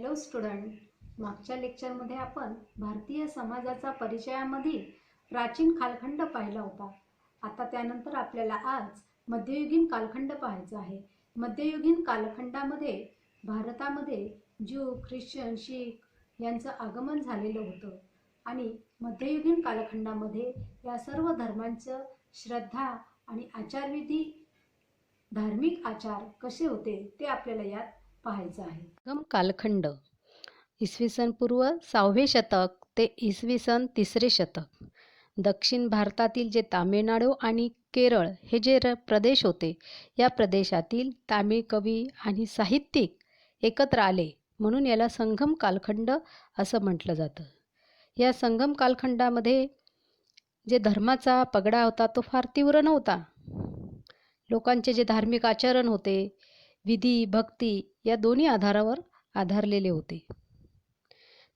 Hello student, मागच्या लेक्चरमध्ये आपण भारतीय समाजाचा परिचयामध्ये प्राचीन कालखंड पाहिला होता. आता त्यानंतर आपल्याला आज मध्ययुगीन कालखंड पाहायचा आहे. मध्ययुगीन कालखंडामध्ये भारतामध्ये ज्यू, ख्रिश्चन, शीख यांचं आगमन झालेलं होतं आणि मध्ययुगीन कालखंडामध्ये या सर्व धर्मांचं श्रद्धा आणि आचारविधी, धार्मिक आचार कसे होते ते आपल्याला यात पाहायचं आहे. संगम कालखंड इसवी सन पूर्व 6वे शतक ते इसवी सन 3रे शतक. दक्षिण भारतातील जे तामिळनाडू आणि केरळ हे जे प्रदेश होते, या प्रदेशातील तामिळ कवी आणि साहित्यिक एकत्र आले म्हणून याला संगम कालखंड असं म्हटलं जातं. या संगम कालखंडामध्ये जे धर्माचा पगडा होता तो फार तीव्र नव्हता. लोकांचे जे धार्मिक आचरण होते, विधी भक्ती या दोन्ही आधारावर आधारलेले होते.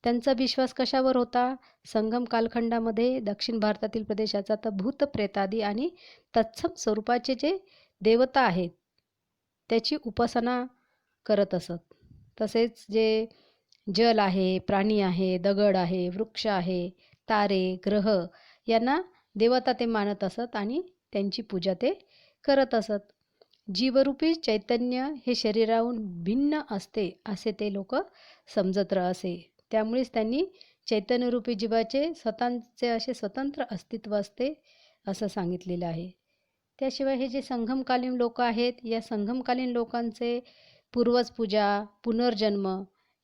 त्यांचा विश्वास कशावर होता? संगम कालखंडामध्ये दक्षिण भारतातील प्रदेशाचा तर भूत प्रेतादी आणि तत्सम स्वरूपाचे जे देवता आहेत त्याची उपासना करत असत. तसेच जे जल आहे, प्राणी आहे, दगड आहे, वृक्ष आहे, तारे, ग्रह यांना देवता ते मानत असत आणि त्यांची पूजा ते करत असत. जीवरूपी चैतन्य हे शरीराहून भिन्न असते असे ते लोक समजत असे. त्यामुळेच त्यांनी चैतन्यरूपी जीवाचे स्वतःचे असे स्वतंत्र अस्तित्व असते असं सांगितलेलं आहे. त्याशिवाय हे जे संगमकालीन लोक आहेत, या संगमकालीन लोकांचे पूर्वज पूजा, पुनर्जन्म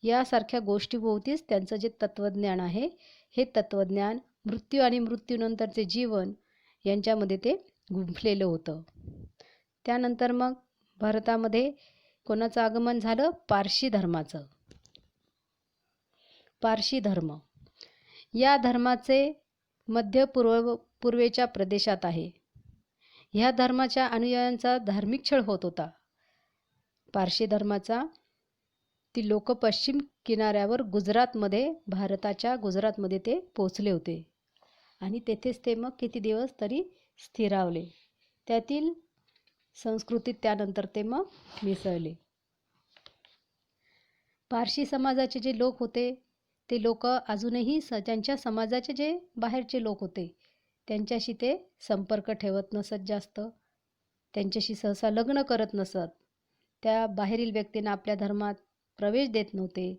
यासारख्या गोष्टीभोवतीच त्यांचं जे तत्त्वज्ञान आहे, हे तत्त्वज्ञान मृत्यू आणि मृत्यूनंतरचे जीवन यांच्यामध्ये ते गुंफलेलं होतं. त्यानंतर मग भारतामध्ये कोणाचं आगमन झालं? पारशी धर्माचं. पारशी धर्म या धर्माचे मध्य पूर्वेच्या प्रदेशात आहे. ह्या धर्माच्या अनुयायांचा धार्मिक छळ होत होता. पारशी धर्माचा ती लोक पश्चिम किनाऱ्यावर गुजरातमध्ये, भारताच्या गुजरातमध्ये ते पोचले होते आणि तेथेच ते मग किती दिवस तरी स्थिरावले. त्यातील संस्कृतीत त्यानंतर ते मग मिसळले. पारशी समाजाचे जे लोक होते ते लोक अजूनही त्यांच्या समाजाचे जे बाहेरचे लोक होते त्यांच्याशी ते संपर्क ठेवत नसत जास्त. त्यांच्याशी सहसा लग्न करत नसत. त्या बाहेरील व्यक्तींना आपल्या धर्मात प्रवेश देत नव्हते.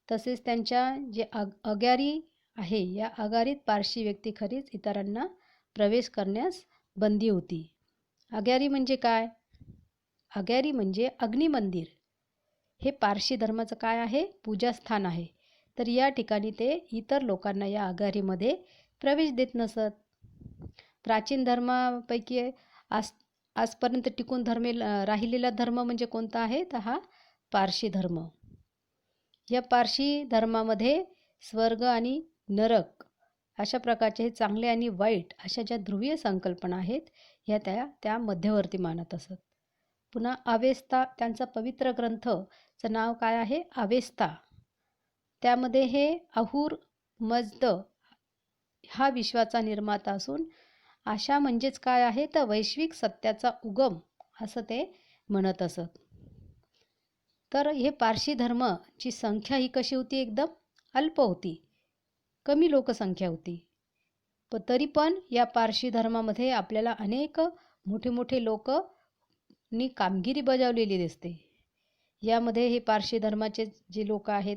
तसेच त्यांच्या जे अगारी आहे, या अगारीत पारशी व्यक्ती खरीच इतरांना प्रवेश करण्यास बंदी होती. अग्यारी म्हणजे काय? अग्यारी म्हणजे अग्निमंदिर. हे पारशी धर्माचं काय आहे? पूजास्थान आहे. तर या ठिकाणी ते इतर लोकांना या अगारीमध्ये प्रवेश देत नसत. प्राचीन धर्मापैकी आजपर्यंत टिकून राहिलेला धर्म म्हणजे कोणता आहे? तर हा पारशी धर्म. या पारशी धर्मामध्ये स्वर्ग आणि नरक अशा प्रकारचे हे चांगले आणि वाईट अशा ज्या ध्रुवीय संकल्पना आहेत ह्या त्या मध्यवर्ती मानत असत. पुन्हा अवेस्ता त्यांचा पवित्र ग्रंथचं नाव काय आहे? अवेस्ता. त्यामध्ये हे अहुर मजद हा विश्वाचा निर्माता असून आशा म्हणजेच काय आहे? तर वैश्विक सत्याचा उगम असं ते म्हणत असत. तर हे पारशी धर्माची संख्या ही कशी होती? एकदम अल्प होती, कमी लोकसंख्या होती. पण तरी पण या पारशी धर्मामध्ये आपल्याला अनेक मोठे मोठे लोकांनी कामगिरी बजावलेली दिसते. यामध्ये हे पारशी धर्माचे जे लोक आहेत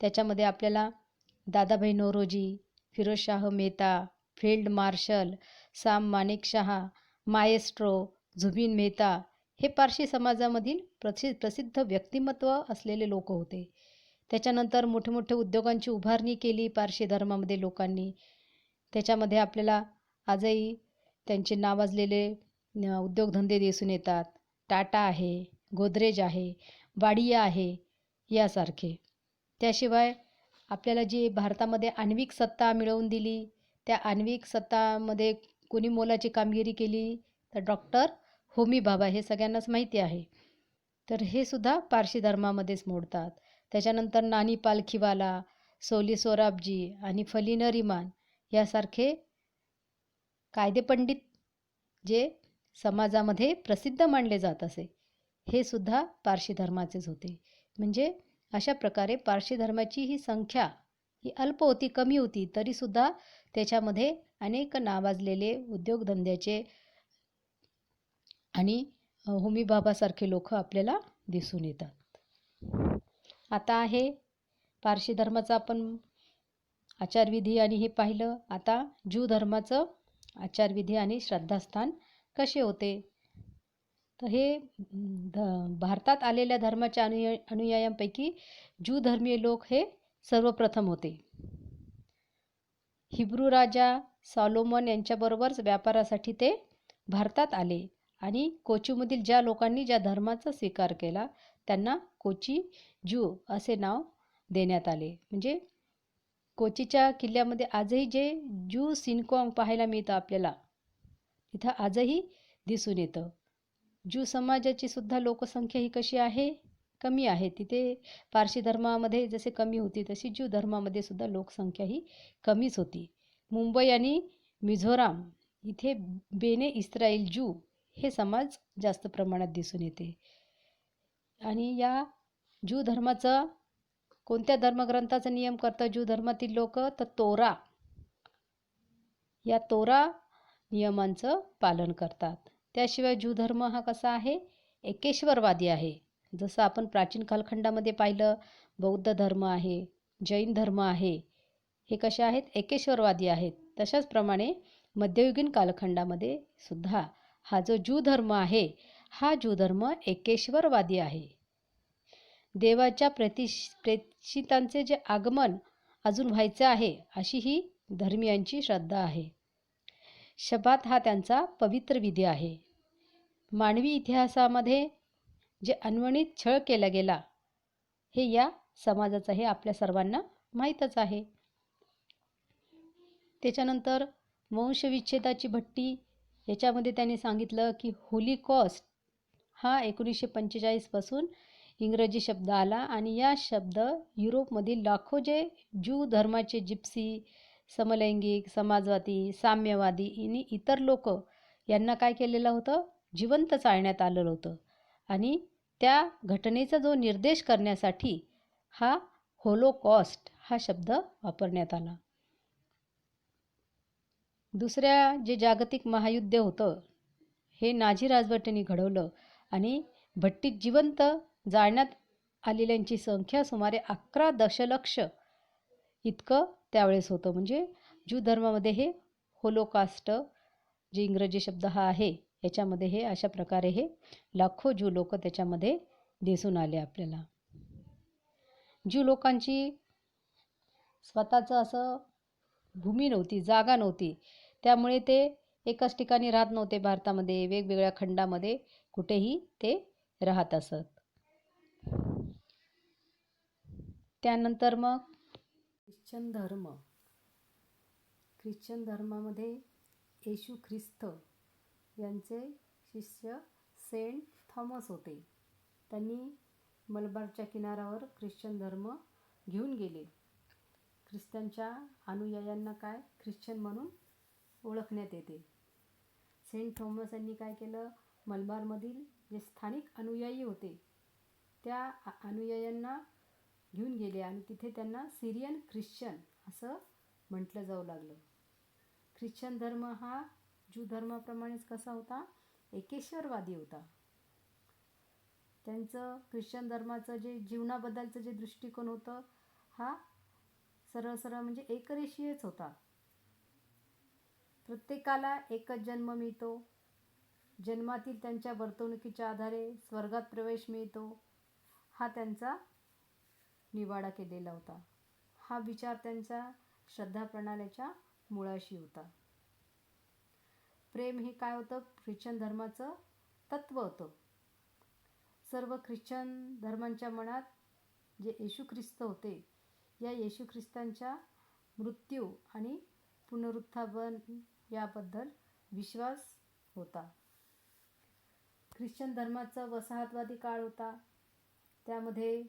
त्याच्यामध्ये आपल्याला दादाभाई नौरोजी, फिरोजशाह मेहता, फील्ड मार्शल साम मानेकशहा, माएस्ट्रो, झुबिन मेहता हे पारशी समाजामधील प्रसिद्ध व्यक्तिमत्व असलेले लोक होते. त्याच्यानंतर मोठे मोठे उद्योगांची उभारणी केली पारशी धर्मामध्ये लोकांनी. त्याच्यामध्ये आपल्याला आजही त्यांचे नावाजलेले उद्योगधंदे दिसून येतात. टाटा आहे, गोदरेज आहे, वाडिया आहे यासारखे. त्याशिवाय आपल्याला जी भारतामध्ये आण्विक सत्ता मिळवून दिली, त्या आण्विक सत्तामध्ये कोणी मोलाची कामगिरी केली तर डॉक्टर होमी भाभा हे सगळ्यांनाच माहिती आहे. तर हे सुद्धा पारशी धर्मामध्येच मोडतात. त्याच्यानंतर नानी पालखीवाला, सोली सोराबजी आणि फली नरिमान यासारखे कायदेपंडित जे समाजामध्ये प्रसिद्ध मानले जात असे हे सुद्धा पारशी धर्माचेच होते. म्हणजे अशा प्रकारे पारशी धर्माची ही संख्या ही अल्प होती, कमी होती, तरीसुद्धा त्याच्यामध्ये अनेक नावाजलेले उद्योगधंद्याचे आणि होमी बाबासारखे लोक आपल्याला दिसून येतात. आता आहे पारशी धर्माचा आपण आचारविधी आणि हे पाहिलं. आता ज्यू धर्माचं आचारविधी आणि श्रद्धास्थान कसे होते. तर हे भारतात आलेल्या धर्माच्या अनुयायांपैकी ज्यू धर्मीय लोक हे सर्वप्रथम होते. हिब्रू राजा सॉलोमन यांच्याबरोबरच व्यापारासाठी ते भारतात आले आणि कोचीमधील ज्या लोकांनी ज्या धर्माचा स्वीकार केला त्यांना कोची ज्यू असे नाव देण्यात आले. म्हणजे कोचीच्या किल्ल्यामध्ये आजही जे ज्यू सिनकॉंग पाहायला मिळतं आपल्याला, तिथं आजही दिसून येतं. ज्यू समाजाची सुद्धा लोकसंख्या ही कशी आहे, कमी आहे. तिथे पारशी धर्मामध्ये जसे कमी होती तशी ज्यू धर्मामध्ये सुद्धा लोकसंख्या ही कमीच होती. मुंबई आणि मिझोराम इथे बेने इस्राईल ज्यू हे समाज जास्त प्रमाणात दिसून येते. आणि या ज्यू धर्माचा कोणत्या धर्मग्रंथाचा नियम करतात ज्यू धर्मातील लोक, तर तोरा, या तोरा नियमांचं पालन करतात. त्याशिवाय ज्यू धर्म हा कसा आहे, एकेश्वरवादी आहे. जसं आपण प्राचीन कालखंडामध्ये पाहिलं, बौद्ध धर्म आहे, जैन धर्म आहे, हे कसे आहेत, एकेश्वरवादी आहेत. तशाच प्रमाणे मध्ययुगीन कालखंडामध्ये सुद्धा हा जो ज्यू धर्म आहे हा ज्यू धर्म एकेश्वरवादी आहे. देवाच्या प्रेषितांचे जे आगमन अजून व्हायचे आहे अशी ही धर्मीयांची श्रद्धा आहे. शबात हा त्यांचा पवित्र विधी आहे. मानवी इतिहासामध्ये जे अनवणित छळ केला गेला हे या समाजाचं हे आपल्या सर्वांना माहीतच आहे. त्याच्यानंतर वंशविच्छेदाची भट्टी याच्यामध्ये त्यांनी सांगितलं की होलिकॉस्ट हा 1945 पासून इंग्रजी शब्द आला आणि या शब्द युरोपमधील लाखो जे ज्यू धर्माचे जिप्सी, समलैंगिक, समाजवादी, साम्यवादी आणि इतर लोक यांना काय केलेलं होतं, जिवंत चालण्यात आलेलं होतं. आणि त्या घटनेचा जो निर्देश करण्यासाठी हा होलोकॉस्ट हा शब्द वापरण्यात आला. दुसऱ्या जे जागतिक महायुद्ध होतं हे नाझी राजवटीने घडवलं आणि भट्टीत जिवंत जाळण्यात आलेल्यांची संख्या सुमारे 11 दशलक्ष इतकं त्यावेळेस होतं. म्हणजे ज्यू धर्मामध्ये हे होलोकास्ट जे इंग्रजी शब्द हा आहे याच्यामध्ये हे अशा प्रकारे हे लाखो ज्यू लोक त्याच्यामध्ये दिसून आले आपल्याला. ज्यू लोकांची स्वतःचं असं भूमी नव्हती, जागा नव्हती, त्यामुळे ते एकाच ठिकाणी राहत नव्हते. भारतामध्ये वेगवेगळ्या खंडामध्ये कुठेही ते राहत असत. त्यानंतर मग ख्रिश्चन धर्मामध्ये येशू ख्रिस्त यांचे शिष्य सेंट थॉमस होते. त्यांनी मलबारच्या किनाऱ्यावर ख्रिश्चन धर्म घेऊन गेले. ख्रिस्तांच्या अनुयायांना काय ख्रिश्चन म्हणून ओळखण्यात येते. सेंट थॉमस यांनी काय केलं, मलबारमधील जे स्थानिक अनुयायी होते त्या अनुयायांना घेऊन गेले आणि तिथे त्यांना सिरियन ख्रिश्चन असं म्हटलं जाऊ लागलं. ख्रिश्चन धर्म हा ज्यू धर्माप्रमाणेच कसा होता, एकेश्वरवादी होता. त्यांचं ख्रिश्चन धर्माचं जे जीवनाबद्दलचं जे दृष्टिकोन होतं हा सरळ म्हणजे एकरेषीयच होता. प्रत्येकाला एकच जन्म मिळतो, जन्मातील त्यांच्या वर्तणुकीच्या आधारे स्वर्गात प्रवेश मिळतो, हा त्यांचा निवाडा केलेला होता. हा विचार त्यांच्या श्रद्धा प्रणालीच्या मुळाशी होता. प्रेम हे काय होतं, ख्रिश्चन धर्माचं तत्व होतं. सर्व ख्रिश्चन धर्मांच्या मनात जे येशू ख्रिस्त होते या येशू ख्रिस्तांच्या मृत्यू आणि पुनरुत्थान याबद्दल विश्वास होता. ख्रिश्चन धर्माचा वसाहतवादी काळ होता. त्यामध्ये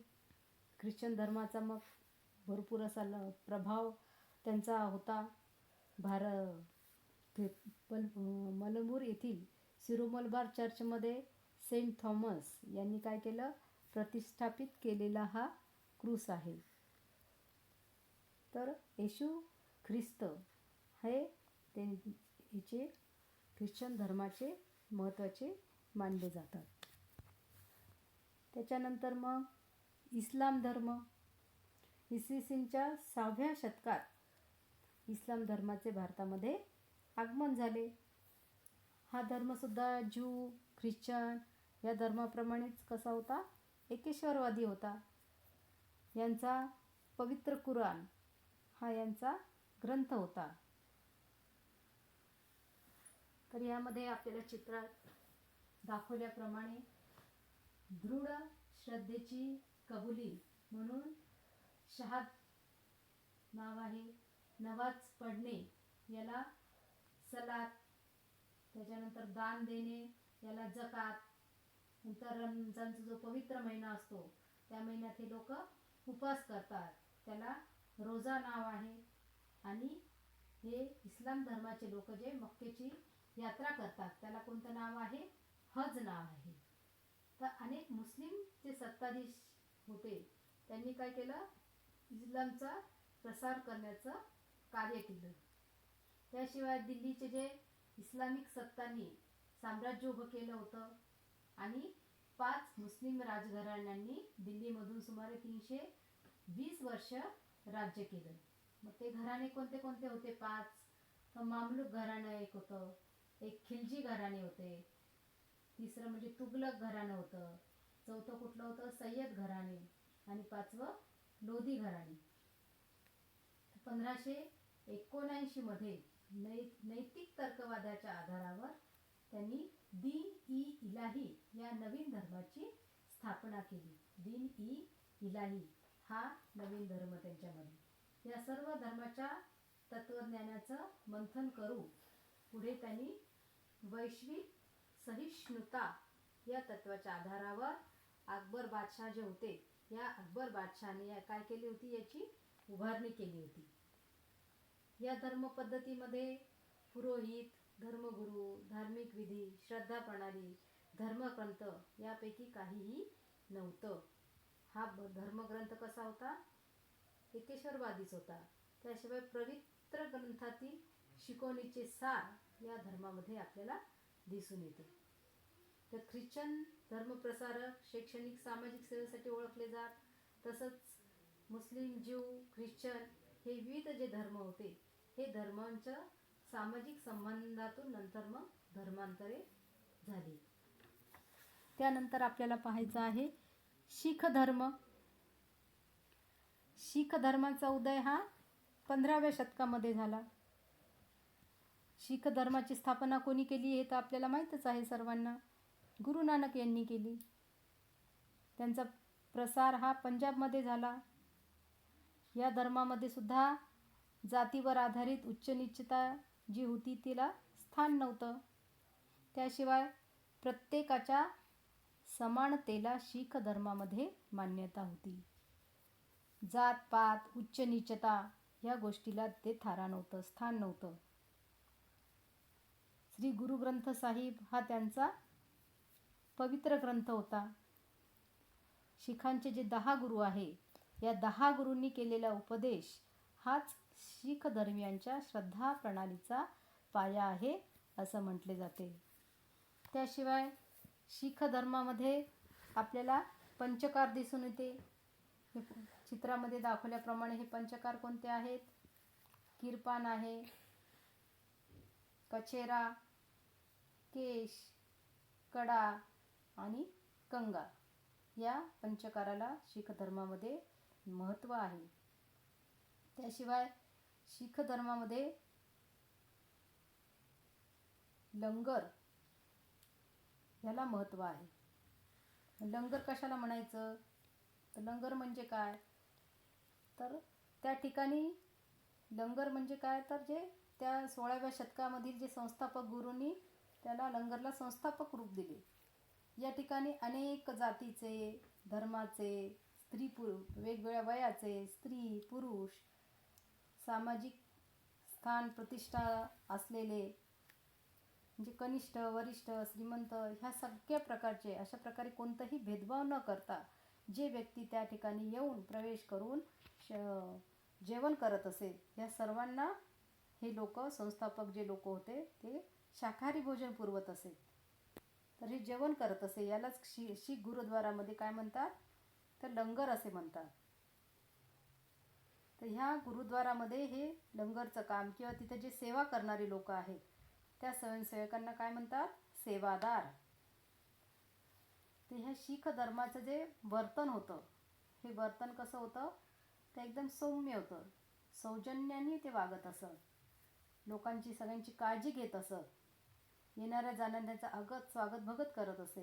ख्रिश्चन धर्माचा मग भरपूर असा प्रभाव त्यांचा होता. मलमूर येथील सिरोमलबार चर्चमध्ये सेंट थॉमस यांनी काय केलं, प्रतिष्ठापित केलेला हा क्रूस आहे. तर येशू ख्रिस्त हे हिचे ख्रिश्चन धर्माचे महत्त्वाचे मानले जातात. त्याच्यानंतर मग इस्लाम धर्म. इसवी सनच्या 6व्या शतकात इस्लाम धर्माचे भारतामध्ये आगमन झाले. हा धर्मसुद्धा ज्यू ख्रिश्चन या धर्माप्रमाणेच कसा होता, एकेश्वरवादी होता. यांचा पवित्र कुराण हा यांचा ग्रंथ होता. तर यामध्ये आपल्याला चित्रात दाखवल्याप्रमाणे दृढ श्रद्धेची कबुली म्हणून शहाद नाव आहे. नमाज पढणे याला सलात, त्याच्यानंतर दान देणे याला जकात. नंतर रमजानचा जो पवित्र महिना असतो त्या महिन्यात हे लोक उपवास करतात, त्याला रोजा नाव आहे. आणि हे इस्लाम धर्माचे लोक जे मक्केची यात्रा करतात त्याला कोणतं नाव आहे, हज नाव आहे. तर अनेक मुस्लिम जे सत्ताधीश होते त्यांनी काय केलं, इस्लामचा प्रसार करण्याचं कार्य केलं. त्याशिवाय दिल्लीचे जे इस्लामिक सत्तांनी साम्राज्य उभं केलं होतं आणि 5 मुस्लिम राजघराण्यांनी दिल्लीमधून सुमारे 320 वर्ष राज्य केलं. मग ते घराणे कोणते कोणते होते 5? तर मामलूक घराणं एक होतं, एक खिलजी घराणे होते, तिसरं म्हणजे तुगलक घराणं होतं, चौथं कुठलं होतं, सय्यद घराणे, आणि 5वं लोधी घराणे. 1579 मध्ये नैतिक तर्कवादाच्या आधारावर त्यांनी दीन ई इलाही या नवीन धर्माची स्थापना केली. दीन ई इलाही हा नवीन धर्म त्यांच्यामध्ये. या सर्व धर्माच्या तत्वज्ञानाचं मंथन करून पुढे त्यांनी वैश्विक सहिष्णुता या तत्वाच्या आधारावर अकबर बादशाह जे होते, या अकबर बादशाहने काय केली होती, याची उभारणी केली होती. या धर्म पद्धतीमध्ये पुरोहित, धर्मगुरू, धार्मिक विधी, श्रद्धा प्रणाली, धर्मग्रंथ यापैकी काहीही नव्हतं. हा धर्मग्रंथ कसा होता, एकेश्वरवादीच होता. त्याशिवाय पवित्र ग्रंथातील शिकवणीचे सार या धर्मामध्ये आपल्याला दिसून येते. तर ख्रिश्चन धर्मप्रसारक शैक्षणिक सामाजिक सेवेसाठी ओळखले जात. तसंच मुस्लिम, ज्यू, ख्रिश्चन हे विविध जे धर्म होते हे धर्मांच्या सामाजिक संबंधातून नंतर मग धर्मांतरे झाली. त्यानंतर आपल्याला पाहायचं आहे शीख धर्म. शीख धर्माचा उदय हा 15व्या शतकामध्ये झाला. शीख धर्माची स्थापना कोणी केली हे तर आपल्याला माहीतच आहे सर्वांना, गुरु नानक यांनी केली. त्यांचा प्रसार हा पंजाबमध्ये झाला. या धर्मामध्ये सुद्धा जातीवर आधारित उच्च नीचता जी होती तिला स्थान नव्हतं. त्याशिवाय प्रत्येकाच्या समानतेला शीख धर्मामध्ये मान्यता होती. जातपात, उच्च नीचता या गोष्टीला ते थारा नव्हतं, स्थान नव्हतं. श्री गुरु ग्रंथ साहिब हा त्यांचा पवित्र ग्रंथ होता. शीखांचे जे 10 गुरु आहे, या 10 गुरूंनी केलेला उपदेश हाच शीख धर्मियांच्या श्रद्धा प्रणालीचा पाया आहे असं म्हटले जाते. त्याशिवाय शीख धर्मामध्ये आपल्याला पंचकार दिसून येते. चित्रामध्ये दाखवल्याप्रमाणे हे पंचकार कोणते आहेत, किरपान आहे, कचेरा, केश, कडा आणि कंगा. या पंचकाराला शीख धर्मामध्ये महत्त्व आहे. त्याशिवाय शीख धर्मामध्ये लंगर याला महत्त्व आहे. लंगर कशाला म्हणायचं, तर लंगर म्हणजे काय, तर त्या ठिकाणी लंगर म्हणजे काय, तर जे त्या 16व्या शतकामधील जे संस्थापक गुरूंनी त्याला लंगरला संस्थापक रूप दिले. या ठिकाणी अनेक जातीचे, धर्माचे, स्त्री पुरुष, वेगवेगळ्या वयाचे स्त्री पुरुष, सामाजिक स्थान प्रतिष्ठा असलेले म्हणजे कनिष्ठ, वरिष्ठ, श्रीमंत ह्या सगळ्या प्रकारचे, अशा प्रकारे कोणताही भेदभाव न करता जे व्यक्ती त्या ठिकाणी येऊन प्रवेश करून जेवण करत असे या सर्वांना हे लोक संस्थापक जे लोक होते ते शाकाहारी भोजन पुरवत असे. तर हे जेवण करत असे यालाच शीख गुरुद्वारामध्ये काय म्हणतात तर लंगर असे म्हणतात. तर ह्या गुरुद्वारामध्ये हे लंगरचं काम किंवा तिथे जे सेवा करणारी लोक आहेत त्या स्वयंसेवकांना काय म्हणतात सेवादार. ते ह्या शीख धर्माचं जे वर्तन होतं हे वर्तन कसं होतं ते एकदम सौम्य होतं. सौजन्याने ते वागत असत. लोकांची सगळ्यांची काळजी घेत असत. येणाऱ्या जाणाऱ्यांचं अगत स्वागत भगत करत असे.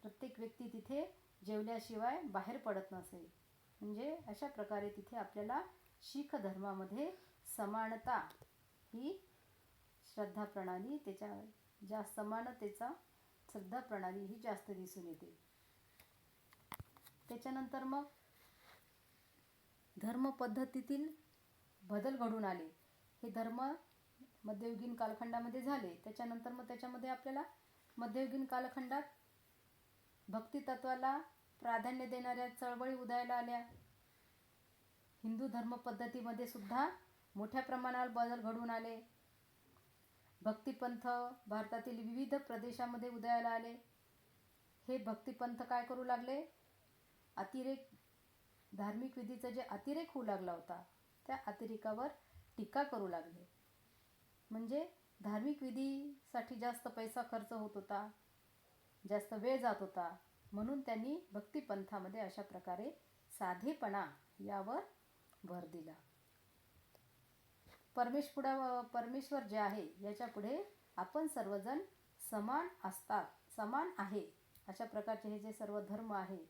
प्रत्येक व्यक्ती तिथे जेवल्याशिवाय बाहेर पडत नसे. म्हणजे अशा प्रकारे तिथे आपल्याला शीख धर्मामध्ये समानता ही श्रद्धा प्रणाली त्याच्या समानतेचा श्रद्धा प्रणाली ही जास्त दिसून येते. त्याच्यानंतर मग धर्म पद्धतीतील बदल घडून आले. हे धर्म मध्ययुगीन कालखंडामध्ये झाले. त्याच्यानंतर मग त्याच्यामध्ये आपल्याला मध्ययुगीन कालखंडात भक्तितत्वाला प्राधान्य देणाऱ्या चळवळी उदयाला आल्या. हिंदू धर्म पद्धतीमध्ये सुद्धा मोठ्या प्रमाणावर बदल घडून आले. भक्तिपंथ भारतातील विविध प्रदेशामध्ये उदयाला आले. हे भक्तिपंथ काय करू लागले अतिरेक धार्मिक विधीचा जे अतिरेक होऊ लागला होता त्या अतिरेकावर टीका करू लागले. म्हणजे धार्मिक विधीसाठी जास्त पैसा खर्च होत होता, जास्त वेळ जात होता, म्हणून त्यांनी भक्तिपंथामध्ये अशा प्रकारे साधेपणा यावर भर दिला. परमेश्वर जे आहे याच्या पुढे आपण सर्वजण समान असतात, समान आहे अशा प्रकारचे हे जे सर्व धर्म आहे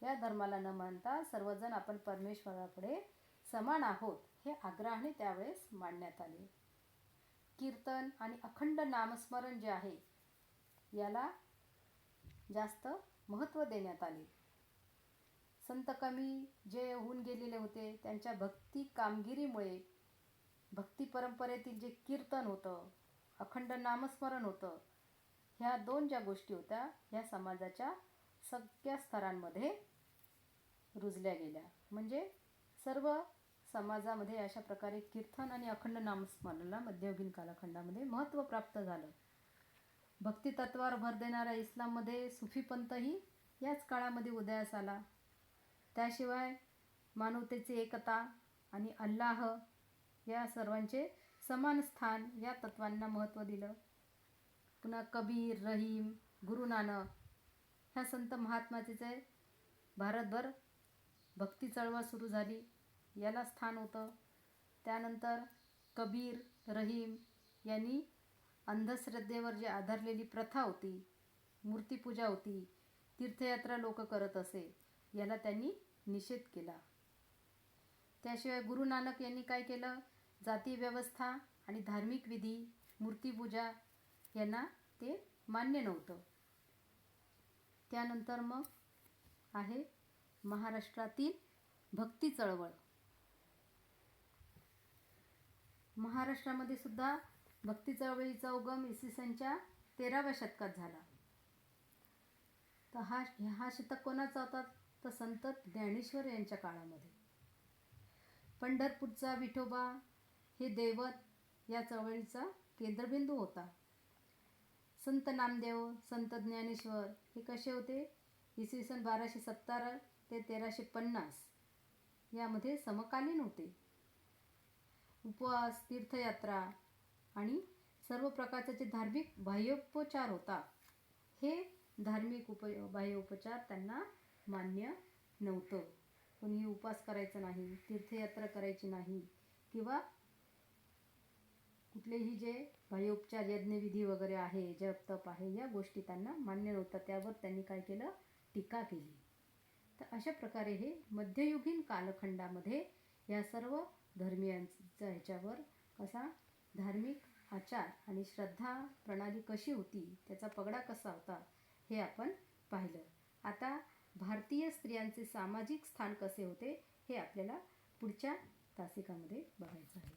या धर्माला न मानता सर्वजण आपण परमेश्वरापुढे समान आहोत हे आग्रहाने त्यावेळेस मांडण्यात आले. कीर्तन आणि अखंड नामस्मरण जे आहे याला जास्त महत्त्व देण्यात आले. संत कमी जे होऊन गेलेले होते त्यांच्या भक्ती कामगिरीमुळे भक्ती परंपरेतील जे कीर्तन होतं, अखंड नामस्मरण होतं, ह्या दोन ज्या गोष्टी होत्या ह्या समाजाच्या सगळ्या स्तरांमध्ये रुजल्या गेल्या. म्हणजे सर्व समाजामध्ये अशा प्रकारे कीर्तन आणि अखंड नामस्मरणाला मध्ययुगीन कालखंडामध्ये महत्त्व प्राप्त झालं. भक्तितत्वावर भर देणाऱ्या इस्लाममध्ये सुफी पंथही याच काळामध्ये उदयास आला. त्याशिवाय मानवतेची एकता आणि अल्लाह या सर्वांचे समान स्थान या तत्वांना महत्त्व दिलं. पुन्हा कबीर, रहीम, गुरु नानक ह्या संत महात्माचे भारतभर भक्ती चळवळ सुरू झाली याला स्थान होतं. त्यानंतर कबीर, रहीम यांनी अंधश्रद्धेवर जी आधारलेली प्रथा होती, मूर्तिपूजा होती, तीर्थयात्रा लोक करत असे याला त्यांनी निषेध केला. त्याशिवाय गुरु नानक यांनी काय केलं जाती व्यवस्था आणि धार्मिक विधी, मूर्तिपूजा यांना ते मान्य नव्हतं. त्यानंतर मग आहे महाराष्ट्रातील भक्ती चळवळ. महाराष्ट्रामध्ये सुद्धा भक्ती चळवळीचा उगम इसवी सनच्या 13व्या शतकात झाला. तर हा शतक कोणाचा होता तर संत ज्ञानेश्वर यांच्या काळामध्ये. पंढरपूरचा विठोबा हे दैवत या चळवळीचा केंद्रबिंदू होता. संत नामदेव, संत ज्ञानेश्वर हे कसे होते इसवी सन 1270 ते 1350 यामध्ये समकालीन होते. उपवास, तीर्थयात्रा आणि सर्व प्रकारचे जे धार्मिक बाह्योपचार होता हे धार्मिक बाह्योपचार त्यांना मान्य नव्हतं. कोणी उपवास करायचा नाही, तीर्थयात्रा करायची नाही किंवा कुठलेही जे बाह्योपचार यज्ञविधी वगैरे आहे, जप तप आहे या गोष्टी त्यांना मान्य नव्हत्या. त्यावर त्यांनी काय केलं टीका केली. तर अशा प्रकारे हे मध्ययुगीन कालखंडामध्ये या सर्व धर्मियांचा ह्याच्यावर कसा धार्मिक आचार आणि श्रद्धा प्रणाली कशी होती, त्याचा पगडा कसा होता हे आपण पाहिलं. आता भारतीय स्त्रियांचे सामाजिक स्थान कसे होते हे आपल्याला पुढच्या तासिकामध्ये बघायचं आहे.